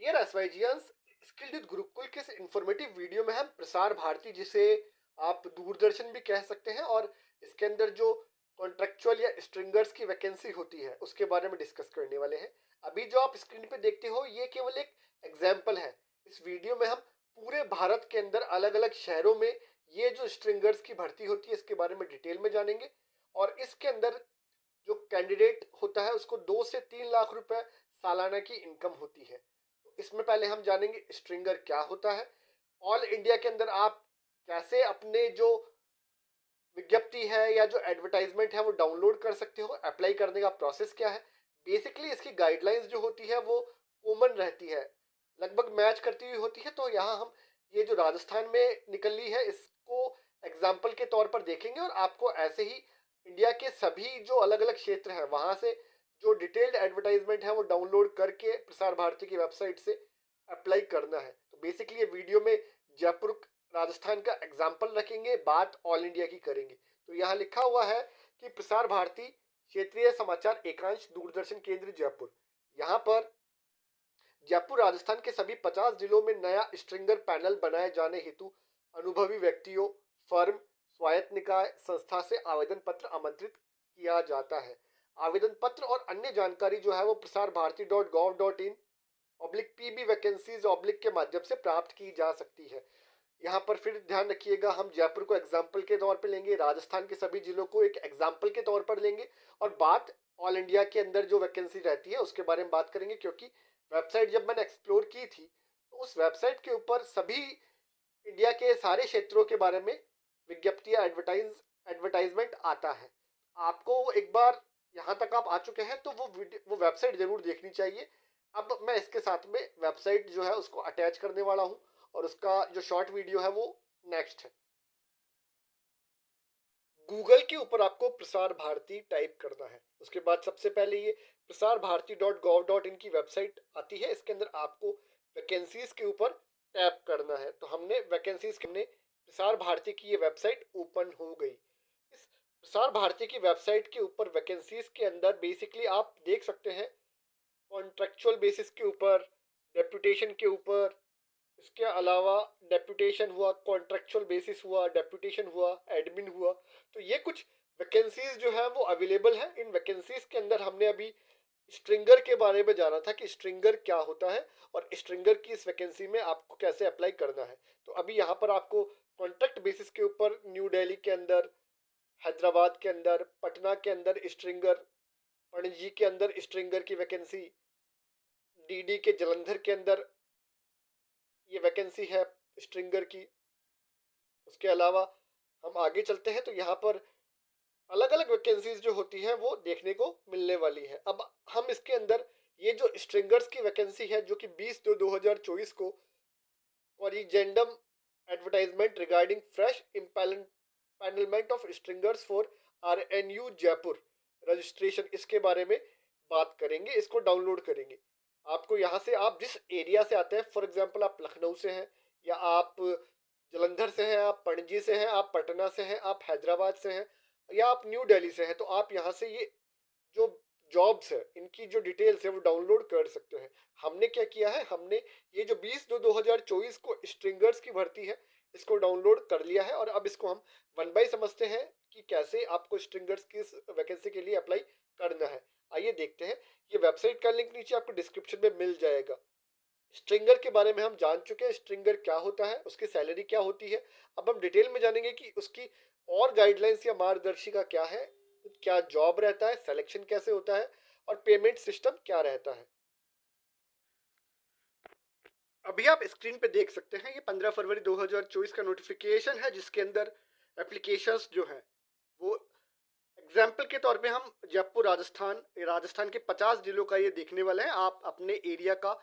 Dear एसवाईजियंस, skilled with Gurukul के इस informative video में हम प्रसार भारती, जिसे आप दूरदर्शन भी कह सकते हैं, और इसके अंदर जो कॉन्ट्रेक्चुअल या स्ट्रिंगर्स की वैकेंसी होती है उसके बारे में डिस्कस करने वाले हैं। अभी जो आप स्क्रीन पे देखते हो ये केवल एक एग्जाम्पल है। इस वीडियो में हम पूरे भारत के अंदर अलग अलग शहरों में ये जो स्ट्रिंगर्स की भर्ती होती है इसके बारे में डिटेल में जानेंगे। और इसके अंदर जो कैंडिडेट होता है उसको 2 से 3 लाख रुपए सालाना की इनकम होती है। तो इसमें पहले हम जानेंगे स्ट्रिंगर क्या होता है, ऑल इंडिया के अंदर आप कैसे अपने जो विज्ञप्ति है या जो एडवर्टाइजमेंट है वो डाउनलोड कर सकते हो, अप्लाई करने का प्रोसेस क्या है। बेसिकली इसकी गाइडलाइंस जो होती है वो कॉमन रहती है, लगभग मैच करती हुई होती है। तो यहाँ हम ये जो राजस्थान में निकली है इसको एग्जाम्पल के तौर पर देखेंगे, और आपको ऐसे ही इंडिया के सभी जो अलग अलग क्षेत्र हैं वहाँ से जो डिटेल्ड एडवर्टाइजमेंट है वो डाउनलोड करके प्रसार भारती की वेबसाइट से अप्लाई करना है। तो बेसिकली ये वीडियो में जयपुर राजस्थान का एग्जाम्पल रखेंगे, बात ऑल इंडिया की करेंगे। तो यहाँ लिखा हुआ है कि प्रसार भारती क्षेत्रीय समाचार एकांश दूरदर्शन केंद्र जयपुर, यहाँ पर जयपुर राजस्थान के सभी 50 जिलों में नया स्ट्रिंगर पैनल बनाए जाने हेतु अनुभवी व्यक्तियों, फर्म, स्वायत्त निकाय, संस्था से आवेदन पत्र आमंत्रित किया जाता है। आवेदन पत्र और अन्य जानकारी जो है वो प्रसार भारती .gov.in/pb वैकेंसीज/ के माध्यम से प्राप्त की जा सकती है। यहाँ पर फिर ध्यान रखिएगा, हम जयपुर को एग्जाम्पल के तौर पर लेंगे, राजस्थान के सभी जिलों को एक एग्जाम्पल के तौर पर लेंगे, और बात ऑल इंडिया के अंदर जो वैकेंसी रहती है उसके बारे में बात करेंगे। क्योंकि वेबसाइट जब मैंने एक्सप्लोर की थी तो उस वेबसाइट के ऊपर सभी इंडिया के सारे क्षेत्रों के बारे में विज्ञप्तियां, एडवर्टाइजमेंट आता है। आपको एक बार यहाँ तक आप आ चुके हैं तो वो वेबसाइट जरूर देखनी चाहिए। अब मैं इसके साथ में वेबसाइट जो है उसको अटैच करने वाला हूँ, और उसका जो शॉर्ट वीडियो है वो नेक्स्ट है। गूगल के ऊपर आपको प्रसार भारती टाइप करना है। उसके बाद सबसे पहले ये प्रसार भारती .gov.in की वेबसाइट आती है। इसके अंदर आपको वैकेंसीज के ऊपर टैप करना है। तो हमने वैकेंसीज के प्रसार भारती की ये वेबसाइट ओपन हो गई। इस प्रसार भारती की वेबसाइट के ऊपर वैकेंसीज के अंदर बेसिकली आप देख सकते हैं कॉन्ट्रेक्चुअल बेसिस के ऊपर, डेप्यूटेशन के ऊपर, इसके अलावा डेप्यूटेशन हुआ, कॉन्ट्रेक्चुअल बेसिस हुआ, डेप्यूटेशन हुआ, एडमिन हुआ। तो ये कुछ वैकेंसीज जो है वो अवेलेबल है। इन वैकेंसीज के अंदर हमने अभी स्ट्रिंगर के बारे में जाना था कि स्ट्रिंगर क्या होता है और स्ट्रिंगर की इस वैकेंसी में आपको कैसे अप्लाई करना है। तो अभी यहाँ पर आपको कॉन्ट्रैक्ट बेसिस के ऊपर न्यू दिल्ली के अंदर, हैदराबाद के अंदर, पटना के अंदर स्ट्रिंगर, पणजी के अंदर स्ट्रिंगर की वैकेंसी, डीडी के जलंधर के अंदर ये वैकेंसी है स्ट्रिंगर की। उसके अलावा हम आगे चलते हैं तो यहाँ पर अलग अलग वैकेंसीज जो होती हैं वो देखने को मिलने वाली है। अब हम इसके अंदर ये जो स्ट्रिंगर्स की वैकेंसी है जो कि 20/2/2024 को corrigendum advertisement regarding fresh empanelment of stringers for RNU Jaipur registration, इसके बारे में बात करेंगे। इसको डाउनलोड करेंगे। आपको यहाँ से, आप जिस एरिया से आते हैं, फॉर एग्जांपल आप लखनऊ से हैं, या आप जलंधर से हैं, आप पणजी से हैं, आप पटना से हैं, आप हैदराबाद से हैं, या आप न्यू दिल्ली से हैं, तो आप यहाँ से ये जो जॉब्स है इनकी जो डिटेल्स है वो डाउनलोड कर सकते हैं। हमने क्या किया है, हमने ये जो 20/2/2024 को स्ट्रिंगर्स की भर्ती है इसको डाउनलोड कर लिया है, और अब इसको हम वन बाय समझते हैं कि कैसे आपको स्ट्रिंगर्स की वैकेंसी के लिए अप्लाई करना है। आइए देखते हैं। ये वेबसाइट का लिंक नीचे आपको डिस्क्रिप्शन में मिल जाएगा। स्ट्रिंगर के बारे में हम जान चुके हैं, स्ट्रिंगर क्या होता है, उसकी सैलरी क्या होती है। अब हम डिटेल में जानेंगे कि उसकी और गाइडलाइंस या मार्गदर्शिका क्या है, क्या जॉब रहता है, सिलेक्शन कैसे होता है, और पेमेंट सिस्टम क्या रहता है। अभी आप स्क्रीन पे देख सकते हैं ये 15 फरवरी 2024 का नोटिफिकेशन है, जिसके अंदर एप्लीकेशंस जो है वो एग्जाम्पल के तौर पे हम जयपुर राजस्थान के 50 जिलों का ये देखने वाले हैं। आप अपने एरिया का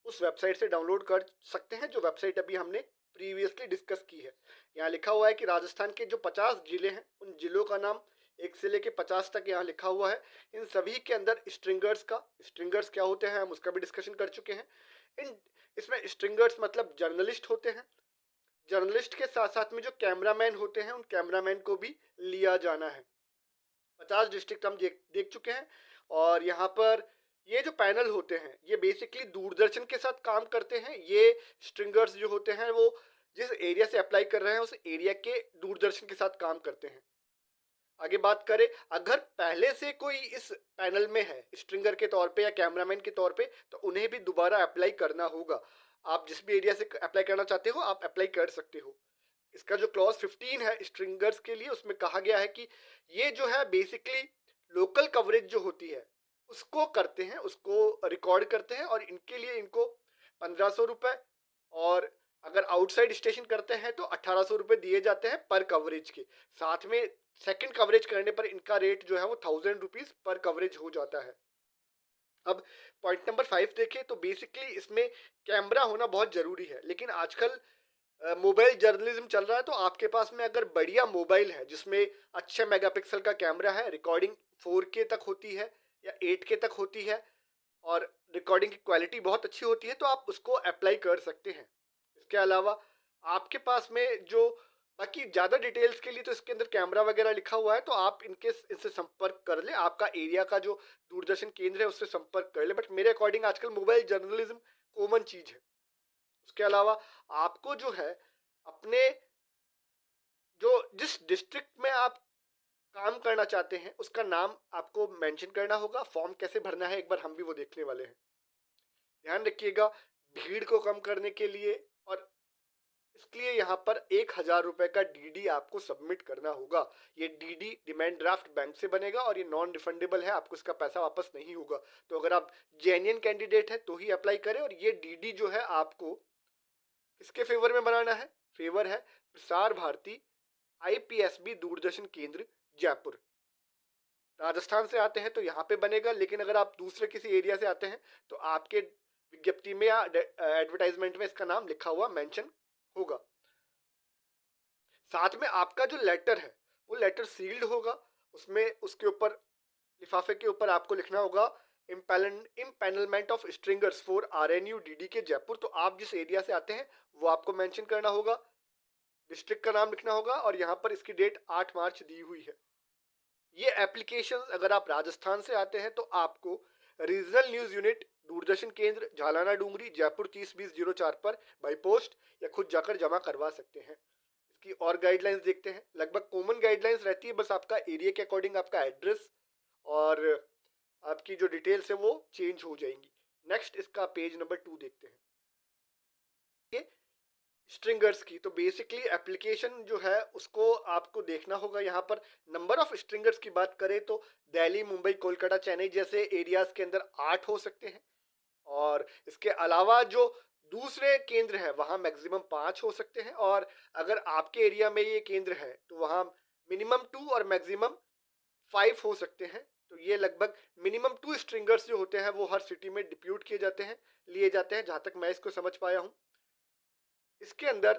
उस वेबसाइट से डाउनलोड कर सकते हैं, जो वेबसाइट अभी हमने प्रीवियसली डिस्कस की है। यहाँ लिखा हुआ है कि राजस्थान के जो 50 जिले हैं उन जिलों का नाम 1 से लेके 50 तक यहाँ लिखा हुआ है। इन सभी के अंदर स्ट्रिंगर्स क्या होते हैं हम उसका भी डिस्कशन कर चुके हैं। इसमें स्ट्रिंगर्स मतलब जर्नलिस्ट होते हैं। जर्नलिस्ट के साथ साथ में जो कैमरामैन होते हैं उन कैमरामैन को भी लिया जाना है। 50 डिस्ट्रिक्ट हम देख चुके हैं, और यहाँ पर ये जो पैनल होते हैं ये बेसिकली दूरदर्शन के साथ काम करते हैं। ये स्ट्रिंगर्स जो होते हैं वो जिस एरिया से अप्लाई कर रहे हैं उस एरिया के दूरदर्शन के साथ काम करते हैं। आगे बात करें, अगर पहले से कोई इस पैनल में है स्ट्रिंगर के तौर पे या कैमरामैन के तौर पे, तो उन्हें भी दोबारा अप्लाई करना होगा। आप जिस भी एरिया से अप्लाई करना चाहते हो आप अप्लाई कर सकते हो। इसका जो क्लॉज 15 है स्ट्रिंगर्स के लिए, उसमें कहा गया है कि ये जो है बेसिकली लोकल कवरेज जो होती है उसको करते हैं, उसको रिकॉर्ड करते हैं, और इनके लिए इनको 1500 रुपये, और अगर आउटसाइड स्टेशन करते हैं तो 1800 रुपये दिए जाते हैं पर कवरेज के। साथ में सेकंड कवरेज करने पर इनका रेट जो है वो 1000 रुपीज पर कवरेज हो जाता है। अब पॉइंट नंबर 5 देखें तो बेसिकली इसमें कैमरा होना बहुत जरूरी है, लेकिन आजकल मोबाइल जर्नलिज्म चल रहा है, तो आपके पास में अगर बढ़िया मोबाइल है जिसमें अच्छे मेगापिक्सल का कैमरा है, रिकॉर्डिंग 4K तक होती है या 8K तक होती है, और रिकॉर्डिंग की क्वालिटी बहुत अच्छी होती है, तो आप उसको अप्लाई कर सकते हैं। इसके अलावा आपके पास में जो बाकी ज़्यादा डिटेल्स के लिए तो इसके अंदर कैमरा वगैरह लिखा हुआ है, तो आप इनसे संपर्क कर ले, आपका एरिया का जो दूरदर्शन केंद्र है उससे संपर्क कर ले। बट मेरे अकॉर्डिंग आजकल मोबाइल जर्नलिज्म कॉमन चीज़ है। उसके अलावा आपको जो है अपने जो जिस डिस्ट्रिक्ट में आप काम करना चाहते हैं उसका नाम आपको मेंशन करना होगा। फॉर्म कैसे भरना है एक बार हम भी वो देखने वाले हैं। ध्यान रखिएगा भीड़ को कम करने के लिए, और इसके लिए यहाँ पर 1000 रुपए का डीडी आपको सबमिट करना होगा। ये डीडी डिमांड ड्राफ्ट बैंक से बनेगा और ये नॉन रिफंडेबल है, आपको इसका पैसा वापस नहीं होगा। तो अगर आप जेन्युइन कैंडिडेट है तो ही अप्लाई करें। और ये डीडी जो है आपको किसके फेवर में बनाना है? फेवर है प्रसार भारती IPSB दूरदर्शन केंद्र जयपुर। राजस्थान से आते हैं तो यहाँ पे बनेगा, लेकिन अगर आप दूसरे किसी एरिया से आते हैं तो आपके विज्ञप्ति में या एडवर्टाइजमेंट में इसका नाम लिखा हुआ मेंशन होगा। साथ में आपका जो लेटर है वो लेटर सील्ड होगा, उसमें उसके ऊपर लिफाफे के ऊपर आपको लिखना होगा empanelment of stringers for RNU DD के जयपुर। तो आप जिस एरिया से आते हैं वो आपको मेंशन करना होगा, डिस्ट्रिक्ट का नाम लिखना होगा, और यहाँ पर इसकी डेट 8 मार्च दी हुई है। ये एप्लीकेशन अगर आप राजस्थान से आते हैं तो आपको रीजनल न्यूज यूनिट दूरदर्शन केंद्र झालाना डूंगरी जयपुर 302004 पर बाई पोस्ट या खुद जाकर जमा करवा सकते हैं। इसकी और गाइडलाइंस देखते हैं। लगभग कॉमन गाइडलाइंस रहती है, बस आपका एरिया के अकॉर्डिंग आपका एड्रेस और आपकी जो डिटेल्स है वो चेंज हो जाएंगी। नेक्स्ट इसका पेज नंबर 2 देखते हैं। स्ट्रिंगर्स की तो बेसिकली एप्लीकेशन जो है उसको आपको देखना होगा। यहाँ पर नंबर ऑफ स्ट्रिंगर्स की बात करें तो दिल्ली, मुंबई, कोलकाता, चेन्नई जैसे एरियाज के अंदर 8 हो सकते हैं, और इसके अलावा जो दूसरे केंद्र है वहाँ मैक्सिमम 5 हो सकते हैं, और अगर आपके एरिया में ये केंद्र है तो वहाँ मिनिमम 2 और मैक्सिमम 5 हो सकते हैं। तो ये लगभग मिनिमम 2 स्ट्रिंगर्स जो होते हैं वो हर सिटी में डिप्यूट किए जाते हैं, लिए जाते हैं, जहाँ तक मैं इसको समझ पाया हूँ। इसके अंदर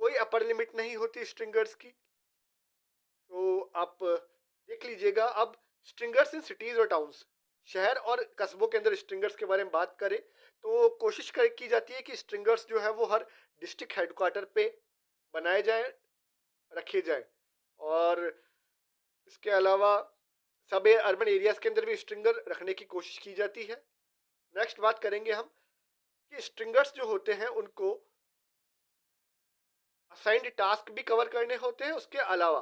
कोई अपर लिमिट नहीं होती स्ट्रिंगर्स की, तो आप देख लीजिएगा। अब स्ट्रिंगर्स इन सिटीज और टाउन्स, शहर और कस्बों के अंदर स्ट्रिंगर्स के बारे में बात करें तो कोशिश की जाती है कि स्ट्रिंगर्स जो है वो हर डिस्ट्रिक्ट हेडक्वार्टर पे बनाए जाएं, रखे जाएं, और इसके अलावा सब अर्बन एरियाज के अंदर भी स्ट्रिंगर रखने की कोशिश की जाती है। नेक्स्ट बात करेंगे हम कि स्ट्रिंगर्स जो होते हैं उनको असाइंड टास्क भी कवर करने होते हैं। उसके अलावा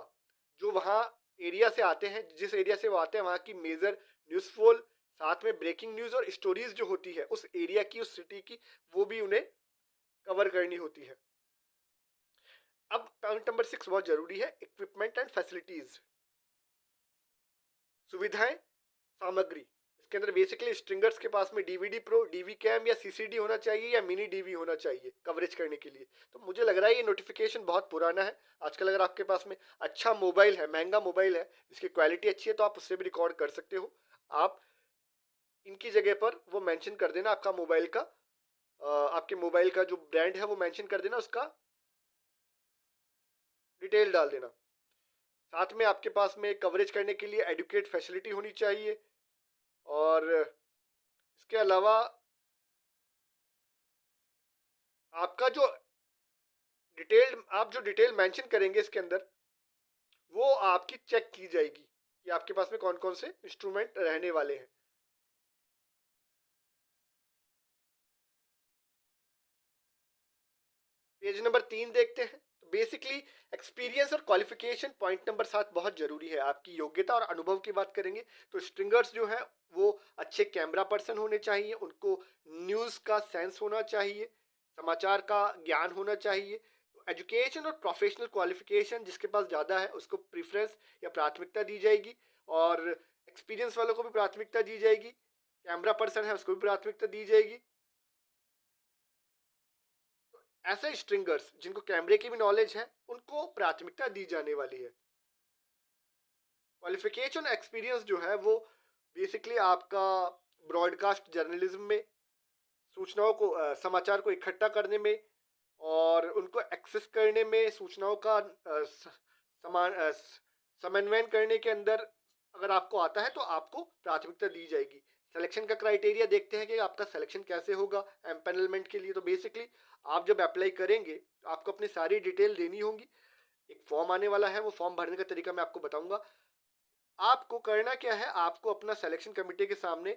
जो वहाँ एरिया से आते हैं, जिस एरिया से वो आते हैं, वहाँ की मेजर न्यूज़ फ्लो, साथ में ब्रेकिंग न्यूज़ और स्टोरीज जो होती है उस एरिया की, उस सिटी की, वो भी उन्हें कवर करनी होती है। अब पॉइंट नंबर 6 बहुत जरूरी है, इक्विपमेंट एंड फैसिलिटीज, सुविधाएं, सामग्री। इसके अंदर बेसिकली स्ट्रिंगर्स के पास में DVD प्रो, DV कैम या CCD होना चाहिए या मिनी DV होना चाहिए कवरेज करने के लिए। तो मुझे लग रहा है ये नोटिफिकेशन बहुत पुराना है। आजकल अगर आपके पास में अच्छा मोबाइल है, महंगा मोबाइल है, जिसकी क्वालिटी अच्छी है, तो आप उससे भी रिकॉर्ड कर सकते हो। आप इनकी जगह पर वो मेंशन कर देना आपका मोबाइल का, आपके मोबाइल का जो ब्रांड है वो मेंशन कर देना, उसका डिटेल डाल देना। साथ में आपके पास में कवरेज करने के लिए एडुकेट फैसिलिटी होनी चाहिए, और इसके अलावा आपका जो डिटेल मेंशन करेंगे इसके अंदर, वो आपकी चेक की जाएगी कि आपके पास में कौन कौन से इंस्ट्रूमेंट रहने वाले हैं। पेज नंबर 3 देखते हैं। तो बेसिकली एक्सपीरियंस और क्वालिफिकेशन पॉइंट नंबर 7 बहुत जरूरी है। आपकी योग्यता और अनुभव की बात करेंगे तो स्ट्रिंगर्स जो है वो अच्छे कैमरा पर्सन होने चाहिए, उनको न्यूज़ का सेंस होना चाहिए, समाचार का ज्ञान होना चाहिए। एजुकेशन और प्रोफेशनल क्वालिफिकेशन जिसके पास ज़्यादा है उसको प्रीफरेंस या प्राथमिकता दी जाएगी, और एक्सपीरियंस वालों को भी प्राथमिकता दी जाएगी, कैमरा पर्सन है उसको भी प्राथमिकता दी जाएगी। ऐसे स्ट्रिंगर्स जिनको कैमरे की भी नॉलेज है उनको प्राथमिकता दी जाने वाली है। क्वालिफिकेशन एक्सपीरियंस जो है वो बेसिकली आपका ब्रॉडकास्ट जर्नलिज्म में सूचनाओं को समाचार को इकट्ठा करने में और उनको एक्सेस करने में, सूचनाओं का समान समन्वयन करने के अंदर अगर आपको आता है तो आपको प्राथमिकता दी जाएगी। सिलेक्शन का क्राइटेरिया देखते हैं कि आपका सिलेक्शन कैसे होगा एम्पैनलमेंट के लिए। तो बेसिकली आप जब अप्लाई करेंगे तो आपको अपनी सारी डिटेल देनी होगी। एक फॉर्म आने वाला है, वो फॉर्म भरने का तरीका मैं आपको बताऊंगा। आपको करना क्या है, आपको अपना सिलेक्शन कमेटी के सामने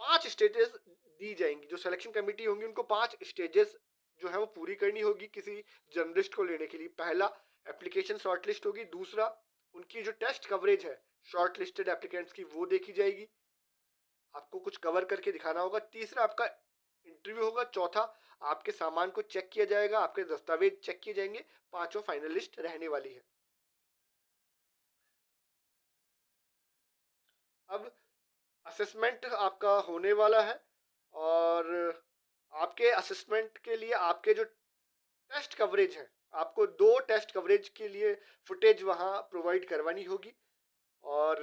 5 स्टेजेस दी जाएंगी। जो सिलेक्शन कमेटी होंगी उनको 5 स्टेजेस जो है वो पूरी करनी होगी किसी जर्नलिस्ट को लेने के लिए। पहला, एप्लीकेशन शॉर्टलिस्ट होगी। दूसरा, उनकी जो टेस्ट कवरेज है शॉर्ट लिस्टेड एप्लीकेंट्स की वो देखी जाएगी, आपको कुछ कवर करके दिखाना होगा। तीसरा, आपका इंटरव्यू होगा। चौथा, आपके सामान को चेक किया जाएगा, आपके दस्तावेज चेक किए जाएंगे। पांचों फाइनलिस्ट रहने वाली है। अब असेसमेंट आपका होने वाला है, और आपके असेसमेंट के लिए आपके जो टेस्ट कवरेज है, आपको 2 टेस्ट कवरेज के लिए फुटेज वहाँ प्रोवाइड करवानी होगी। और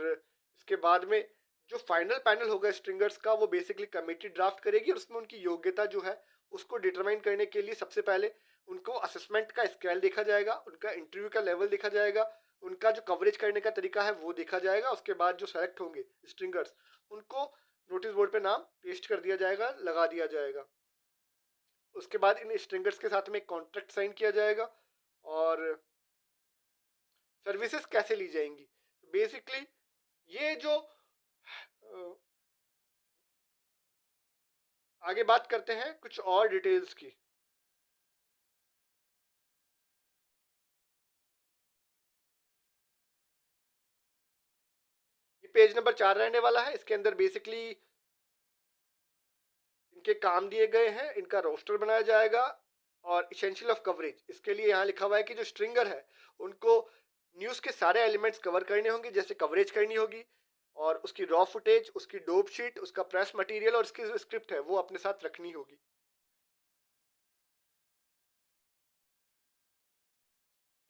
इसके बाद में जो फाइनल पैनल होगा स्ट्रिंगर्स का वो बेसिकली कमेटी ड्राफ्ट करेगी, और उसमें उनकी योग्यता जो है उसको डिटरमाइन करने के लिए सबसे पहले उनको असेसमेंट का स्केल देखा जाएगा, उनका इंटरव्यू का लेवल देखा जाएगा, उनका जो कवरेज करने का तरीका है वो देखा जाएगा। उसके बाद जो सेलेक्ट होंगे स्ट्रिंगर्स उनको नोटिस बोर्ड पे नाम पेस्ट कर दिया जाएगा, लगा दिया जाएगा। उसके बाद इन स्ट्रिंगर्स के साथ में एक कॉन्ट्रैक्ट साइन किया जाएगा। और सर्विसेज कैसे ली जाएंगी, बेसिकली ये जो आगे बात करते हैं कुछ और डिटेल्स की। ये पेज नंबर 4 रहने वाला है। इसके अंदर बेसिकली इनके काम दिए गए हैं, इनका रोस्टर बनाया जाएगा, और इसेंशियल ऑफ कवरेज इसके लिए यहाँ लिखा हुआ है कि जो स्ट्रिंगर है उनको न्यूज़ के सारे एलिमेंट्स कवर करने होंगे, जैसे कवरेज करनी होगी, और उसकी रॉ फुटेज, उसकी डोप शीट, उसका प्रेस मटेरियल और उसकी जो स्क्रिप्ट है वो अपने साथ रखनी होगी।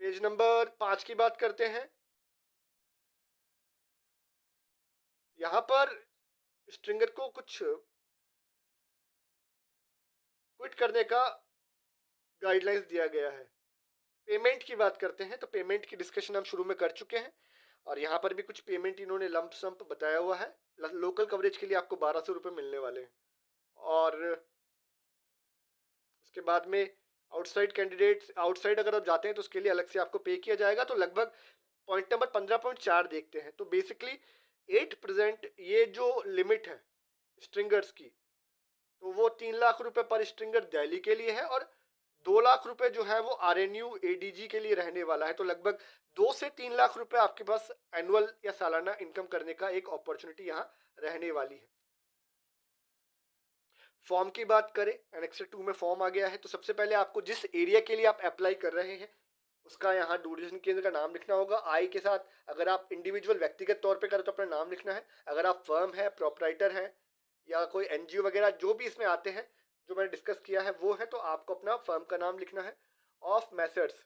पेज नंबर 5 की बात करते हैं। यहाँ पर स्ट्रिंगर को कुछ क्विट करने का गाइडलाइंस दिया गया है। पेमेंट की बात करते हैं तो पेमेंट की डिस्कशन हम शुरू में कर चुके हैं, और यहाँ पर भी कुछ पेमेंट इन्होंने लंप सम्प बताया हुआ है। लोकल कवरेज के लिए आपको 1200 रुपये मिलने वाले हैं, और उसके बाद में आउटसाइड कैंडिडेट्स, आउटसाइड अगर आप जाते हैं तो उसके लिए अलग से आपको पे किया जाएगा। तो लगभग पॉइंट नंबर 15.4 देखते हैं। तो बेसिकली 8% ये जो लिमिट है स्ट्रिंगर्स की, तो वो 3 लाख रुपए पर स्ट्रिंगर दिल्ली के लिए है, और 2 लाख रुपए जो है वो RNU ADG के लिए रहने वाला है। तो लगभग 2 से 3 लाख रुपए आपके पास एनुअल या सालाना इनकम करने का एक अपॉर्चुनिटी यहाँ रहने वाली है। फॉर्म की बात करें, एनेक्सर 2 में फॉर्म आ गया है। तो सबसे पहले आपको जिस एरिया के लिए आप अप्लाई कर रहे हैं उसका यहाँ दूरदर्शन केंद्र का नाम लिखना होगा आई के साथ। अगर आप इंडिविजुअल व्यक्तिगत तौर पे करें तो अपना नाम लिखना है। अगर आप फर्म है, प्रोपराइटर है, या कोई NGO वगैरह जो भी इसमें आते हैं जो मैंने डिस्कस किया है वो है, तो आपको अपना फर्म का नाम लिखना है। Of Messrs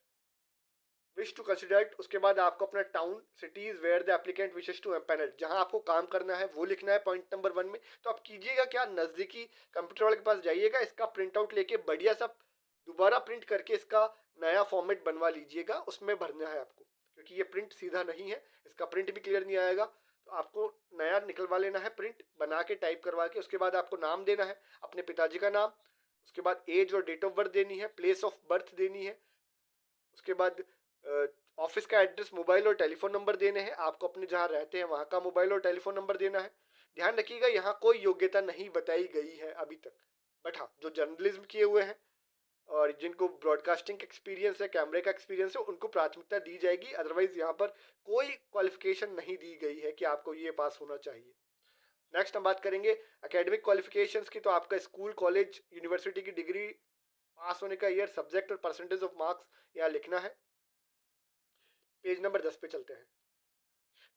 wish to consider, उसके बाद आपको अपना town, cities where the applicant wishes to empanel, जहां आपको काम करना है वो लिखना है पॉइंट नंबर 1 में। तो आप कीजिएगा क्या, नज़दीकी कंप्यूटर वाले के पास जाइएगा, इसका प्रिंट आउट लेके बढ़िया सा दोबारा प्रिंट करके इसका नया फॉर्मेट बनवा लीजिएगा, उसमें भरना है आपको, क्योंकि ये प्रिंट सीधा नहीं है, इसका प्रिंट भी क्लियर नहीं आएगा। तो आपको नया निकलवा लेना है, प्रिंट बना के टाइप करवा के। उसके बाद आपको नाम देना है, अपने पिताजी का नाम, उसके बाद एज और डेट ऑफ बर्थ देनी है, प्लेस ऑफ बर्थ देनी है, उसके बाद ऑफिस का एड्रेस, मोबाइल और टेलीफोन नंबर देने हैं। आपको अपने जहाँ रहते हैं वहाँ का मोबाइल और टेलीफोन नंबर देना है। ध्यान रखिएगा यहाँ कोई योग्यता नहीं बताई गई है अभी तक। बट हाँ, जो जर्नलिज्म किए हुए हैं और जिनको ब्रॉडकास्टिंग का एक्सपीरियंस है, कैमरे का एक्सपीरियंस है, उनको प्राथमिकता दी जाएगी। अदरवाइज यहाँ पर कोई क्वालिफिकेशन नहीं दी गई है कि आपको ये पास होना चाहिए। नेक्स्ट हम बात करेंगे एकेडमिक क्वालिफिकेशंस की। तो आपका स्कूल, कॉलेज, यूनिवर्सिटी की डिग्री, पास होने का ईयर, सब्जेक्ट और परसेंटेज ऑफ मार्क्स यहाँ लिखना है। पेज नंबर 10 पे चलते हैं।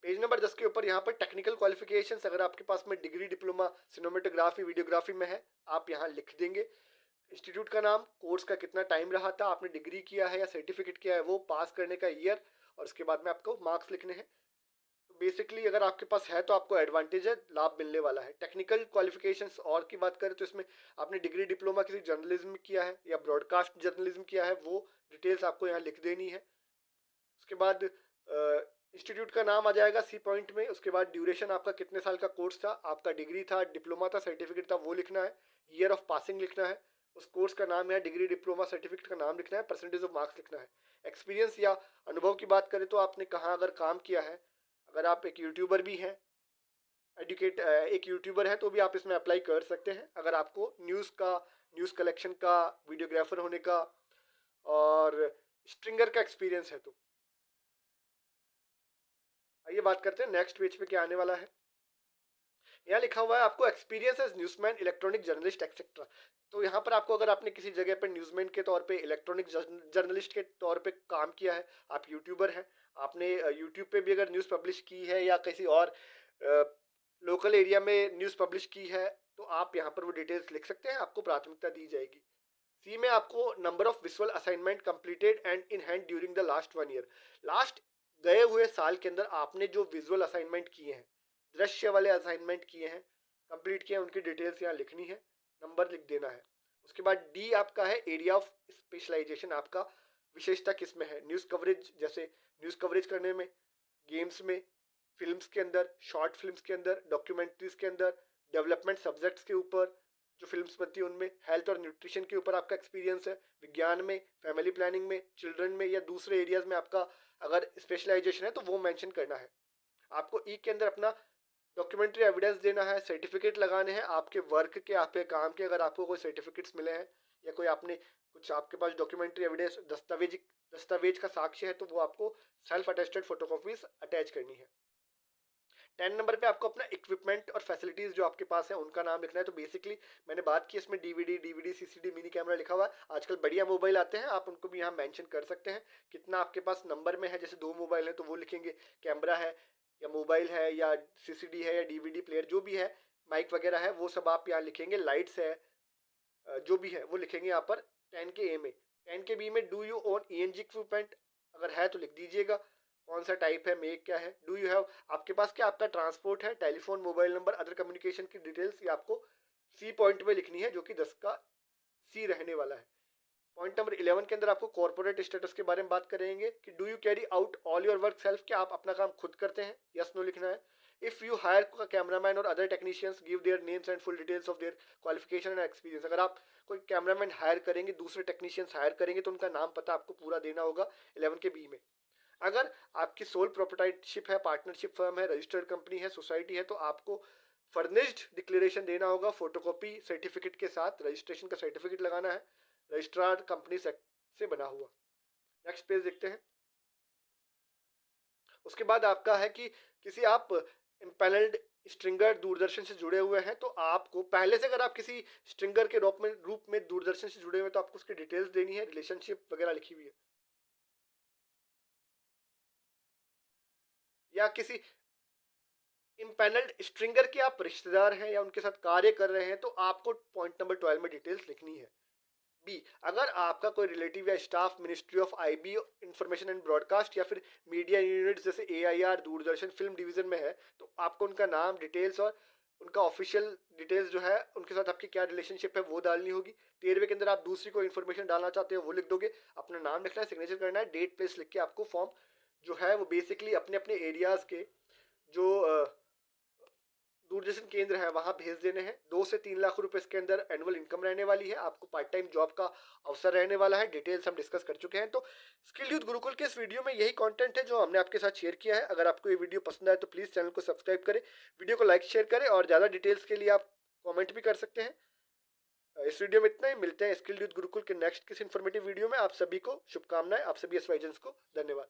पेज नंबर 10 के ऊपर यहाँ पर टेक्निकल क्वालिफिकेशंस, अगर आपके पास में डिग्री, डिप्लोमा सिनेमेटोग्राफी, वीडियोग्राफी में है, आप यहाँ लिख देंगे। इंस्टीट्यूट का नाम, कोर्स का कितना टाइम रहा था, आपने डिग्री किया है या सर्टिफिकेट किया है वो, पास करने का ईयर, और उसके बाद में आपको मार्क्स लिखने हैं। तो बेसिकली अगर आपके पास है तो आपको एडवांटेज है, लाभ मिलने वाला है। टेक्निकल क्वालिफिकेशंस और की बात करें तो इसमें आपने डिग्री, डिप्लोमा किसी जर्नलिज्म में किया है या ब्रॉडकास्ट जर्नलिज्म किया है, वो डिटेल्स आपको यहाँ लिख देनी है। उसके बाद इंस्टीट्यूट का नाम आ जाएगा सी पॉइंट में। उसके बाद ड्यूरेशन, आपका कितने साल का कोर्स था, आपका डिग्री था, डिप्लोमा था, सर्टिफिकेट था, वो लिखना है। ईयर ऑफ पासिंग लिखना है। उस कोर्स का नाम है, डिग्री, डिप्लोमा, सर्टिफिकेट का नाम लिखना है। परसेंटेज ऑफ मार्क्स लिखना है। एक्सपीरियंस या अनुभव की बात करें तो आपने कहाँ अगर काम किया है, अगर आप एक यूट्यूबर भी हैं, एक यूट्यूबर है, तो भी आप इसमें अप्लाई कर सकते हैं। अगर आपको न्यूज़ कलेक्शन का, वीडियोग्राफर होने का और स्ट्रिंगर का एक्सपीरियंस है तो। आइए बात करते हैं नेक्स्ट पेज पे क्या आने वाला है। यहाँ लिखा हुआ है आपको experience as newsman, electronic journalist etcetera. तो यहाँ पर आपको, अगर आपने किसी जगह पर न्यूज़मैन के तौर पे, इलेक्ट्रॉनिक जर्नलिस्ट के तौर पे काम किया है, आप यूट्यूबर हैं, आपने यूट्यूब पे भी अगर न्यूज़ पब्लिश की है या किसी और लोकल एरिया में न्यूज़ पब्लिश की है, तो आप यहाँ पर वो डिटेल्स लिख सकते हैं, आपको प्राथमिकता दी जाएगी। सी में आपको number of visual assignment completed and in hand during the last 1 year. Last गए हुए साल के अंदर आपने जो विजुअल असाइनमेंट किए हैं, दृश्य वाले असाइनमेंट किए हैं, कंप्लीट किए हैं, उनकी डिटेल्स यहाँ लिखनी है, नंबर लिख देना है। उसके बाद डी आपका है एरिया ऑफ स्पेशलाइजेशन, आपका विशेषता किस में है। न्यूज़ कवरेज, जैसे न्यूज़ कवरेज करने में, गेम्स में, फिल्म्स के अंदर, शॉर्ट फिल्म्स के अंदर, डॉक्यूमेंट्रीज के अंदर, डेवलपमेंट सब्जेक्ट्स के ऊपर जो फिल्म्स बनती है उनमें, हेल्थ और न्यूट्रिशन के ऊपर आपका एक्सपीरियंस है, विज्ञान में, फैमिली प्लानिंग में, चिल्ड्रन में या दूसरे एरियाज में आपका अगर स्पेशलाइजेशन है तो वो मेंशन करना है। आपको ई के अंदर अपना डॉक्यूमेंट्री एविडेंस देना है, सर्टिफिकेट लगाने हैं आपके वर्क के, आपके काम के, अगर आपको कोई सर्टिफिकेट्स मिले हैं या कोई आपने कुछ, आपके पास डॉक्यूमेंट्री एविडेंस, दस्तावेज का साक्ष्य है, तो वो आपको सेल्फ अटेस्टेड फोटोकॉपीज अटैच करनी है। 10 नंबर पे आपको अपना इक्विपमेंट और फैसिलिटीज जो आपके पास है उनका नाम लिखना है। तो बेसिकली मैंने बात की, इसमें डीवीडी, सीसीडी, मिनी कैमरा लिखा हुआ है। आजकल बढ़िया मोबाइल आते हैं, आप उनको भी यहाँ मेंशन कर सकते हैं कितना आपके पास नंबर में है। जैसे 2 मोबाइल है तो वो लिखेंगे, कैमरा है या मोबाइल है या सीसीडी है या डीवीडी प्लेयर जो भी है, माइक वगैरह है, वो सब आप यहाँ लिखेंगे। लाइट्स है, जो भी है वो लिखेंगे यहाँ पर। 10 के ए में, 10 के बी में डू यू ओन ईएनजी इक्विपमेंट, अगर है तो लिख दीजिएगा कौन सा टाइप है, मेक क्या है। डू यू हैव, आपके पास क्या आपका ट्रांसपोर्ट है, telephone, mobile number, other communication की डिटेल्स, ये आपको सी पॉइंट में लिखनी है, जो कि 10 का सी रहने वाला है। पॉइंट नंबर 11 के अंदर आपको कॉर्पोरेट स्टेटस के बारे में बात करेंगे कि do you carry out all your work self, क्या आप अपना काम खुद करते हैं, यस नो लिखना है। इफ यू हायर कैमरामैन और other technicians, give their names and full details of their qualification and experience, अगर आप कोई कैमरामैन हायर करेंगे, दूसरे टेक्नीशियंस हायर करेंगे, तो उनका नाम पता आपको पूरा देना होगा 11 के बी में। अगर आपकी सोल प्रोप्राइटरशिप है, पार्टनरशिप फर्म है, रजिस्टर्ड कंपनी है, सोसाइटी है, तो आपको फर्निश्ड डिक्लेरेशन देना होगा फोटोकॉपी सर्टिफिकेट के साथ, रजिस्ट्रेशन का सर्टिफिकेट लगाना है, रजिस्ट्रार्ड कंपनी से बना हुआ। नेक्स्ट पेज देखते हैं। उसके बाद आपका है कि किसी आप इम्पैनल्ड स्ट्रिंगर दूरदर्शन से जुड़े हुए हैं, तो आपको पहले से, अगर आप किसी स्ट्रिंगर के रूप में दूरदर्शन से जुड़े हुए हैं, तो आपको उसकी डिटेल्स देनी है, रिलेशनशिप वगैरह लिखी हुई है। या किसी इम्पैनल्ड स्ट्रिंगर के आप रिश्तेदार हैं या उनके साथ कार्य कर रहे हैं, तो आपको पॉइंट नंबर 12 में डिटेल्स लिखनी है। बी, अगर आपका कोई रिलेटिव या staff ministry of IB, information and broadcast या फिर मीडिया यूनिट जैसे एआईआर, दूरदर्शन फिल्म डिवीजन में है, तो आपको उनका नाम, डिटेल्स और उनका ऑफिशियल डिटेल्स जो है, उनके साथ आपकी क्या रिलेशनशिप है वो डालनी होगी। 13वें के अंदर आप दूसरी कोई इन्फॉर्मेशन डालना चाहते हो वो लिख दोगे, अपना नाम लिखना है, सिग्नेचर करना है, डेट प्लेस लिख के आपको फॉर्म जो है वो बेसिकली अपने अपने एरियाज के जो दूरदर्शन केंद्र है वहां भेज देने हैं। 2 से 3 लाख रुपए इसके अंदर एनुअल इनकम रहने वाली है, आपको पार्ट टाइम जॉब का अवसर रहने वाला है। डिटेल्स हम डिस्कस कर चुके हैं। तो स्किल यूथ गुरुकुल के इस वीडियो में यही कंटेंट है जो हमने आपके साथ शेयर किया है। अगर आपको ये वीडियो पसंद आए तो प्लीज़ चैनल को सब्सक्राइब करें, वीडियो को लाइक शेयर करें, और ज़्यादा डिटेल्स के लिए आप कॉमेंट भी कर सकते हैं। इस वीडियो में इतना ही। मिलते हैं स्किल्ड यूथ गुरुकुल के नेक्स्ट किसी इन्फॉर्मेटिव वीडियो में। आप सभी को शुभकामनाएं। आप सभी एस्वाइजेंस को धन्यवाद।